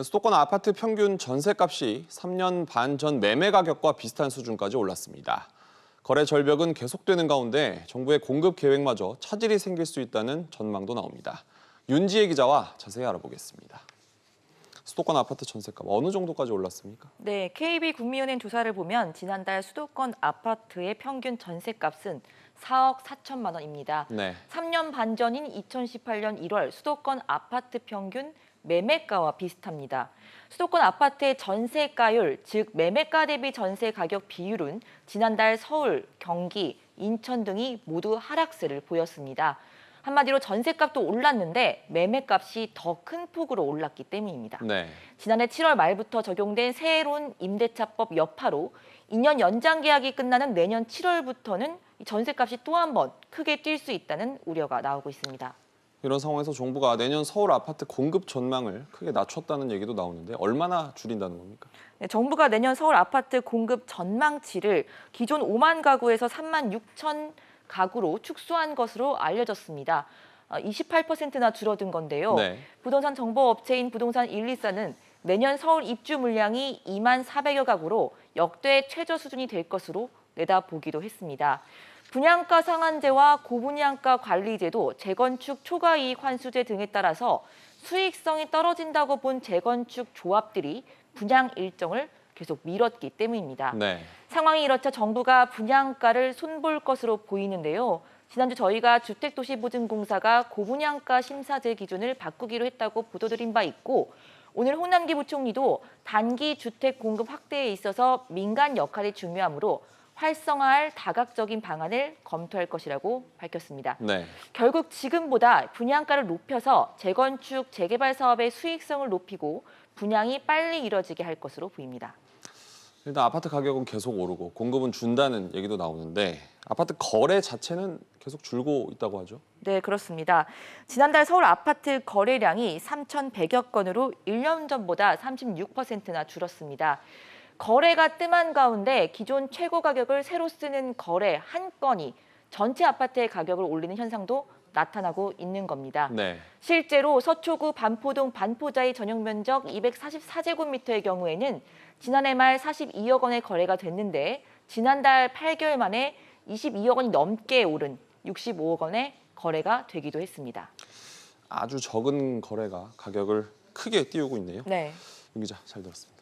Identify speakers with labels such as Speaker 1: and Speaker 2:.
Speaker 1: 수도권 아파트 평균 전셋값이 3년 반 전 매매 가격과 비슷한 수준까지 올랐습니다. 거래 절벽은 계속되는 가운데 정부의 공급 계획마저 차질이 생길 수 있다는 전망도 나옵니다. 윤지혜 기자와 자세히 알아보겠습니다. 수도권 아파트 전셋값 어느 정도까지 올랐습니까?
Speaker 2: 네, KB국민은행 조사를 보면 지난달 수도권 아파트의 평균 전셋값은 4억 4천만 원입니다.
Speaker 1: 네.
Speaker 2: 3년 반 전인 2018년 1월 수도권 아파트 평균 매매가와 비슷합니다. 수도권 아파트의 전세가율, 즉 매매가 대비 전세 가격 비율은 지난달 서울, 경기, 인천 등이 모두 하락세를 보였습니다. 한마디로 전세값도 올랐는데 매매값이 더 큰 폭으로 올랐기 때문입니다.
Speaker 1: 네.
Speaker 2: 지난해 7월 말부터 적용된 새로운 임대차법 여파로 2년 연장 계약이 끝나는 내년 7월부터는 전세값이 또 한 번 크게 뛸 수 있다는 우려가 나오고 있습니다.
Speaker 1: 이런 상황에서 정부가 내년 서울 아파트 공급 전망을 크게 낮췄다는 얘기도 나오는데 얼마나 줄인다는 겁니까?
Speaker 2: 네, 정부가 내년 서울 아파트 공급 전망치를 기존 5만 가구에서 3만 6천 가구로 축소한 것으로 알려졌습니다. 28%나 줄어든 건데요.
Speaker 1: 네.
Speaker 2: 부동산 정보업체인 부동산 124는 내년 서울 입주 물량이 2만 400여 가구로 역대 최저 수준이 될 것으로 내다보기도 했습니다. 분양가 상한제와 고분양가 관리제도, 재건축 초과이익 환수제 등에 따라서 수익성이 떨어진다고 본 재건축 조합들이 분양 일정을 계속 미뤘기 때문입니다.
Speaker 1: 네.
Speaker 2: 상황이 이렇자 정부가 분양가를 손볼 것으로 보이는데요. 지난주 저희가 주택도시보증공사가 고분양가 심사제 기준을 바꾸기로 했다고 보도드린 바 있고, 오늘 홍남기 부총리도 단기 주택 공급 확대에 있어서 민간 역할이 중요하므로 활성화할 다각적인 방안을 검토할 것이라고 밝혔습니다.
Speaker 1: 네.
Speaker 2: 결국 지금보다 분양가를 높여서 재건축, 재개발 사업의 수익성을 높이고 분양이 빨리 이뤄지게 할 것으로 보입니다.
Speaker 1: 일단 아파트 가격은 계속 오르고 공급은 준다는 얘기도 나오는데 아파트 거래 자체는 계속 줄고 있다고 하죠?
Speaker 2: 네, 그렇습니다. 지난달 서울 아파트 거래량이 3,100여 건으로 1년 전보다 36%나 줄었습니다. 거래가 뜸한 가운데 기존 최고 가격을 새로 쓰는 거래 한 건이 전체 아파트의 가격을 올리는 현상도 나타나고 있는 겁니다.
Speaker 1: 네.
Speaker 2: 실제로 서초구 반포동 반포자이 전용 면적 244제곱미터의 경우에는 지난해 말 42억 원의 거래가 됐는데 지난달 8개월 만에 22억 원이 넘게 오른 65억 원의 거래가 되기도 했습니다.
Speaker 1: 아주 적은 거래가 가격을 크게 띄우고 있네요.
Speaker 2: 네.
Speaker 1: 윤 기자, 잘 들었습니다.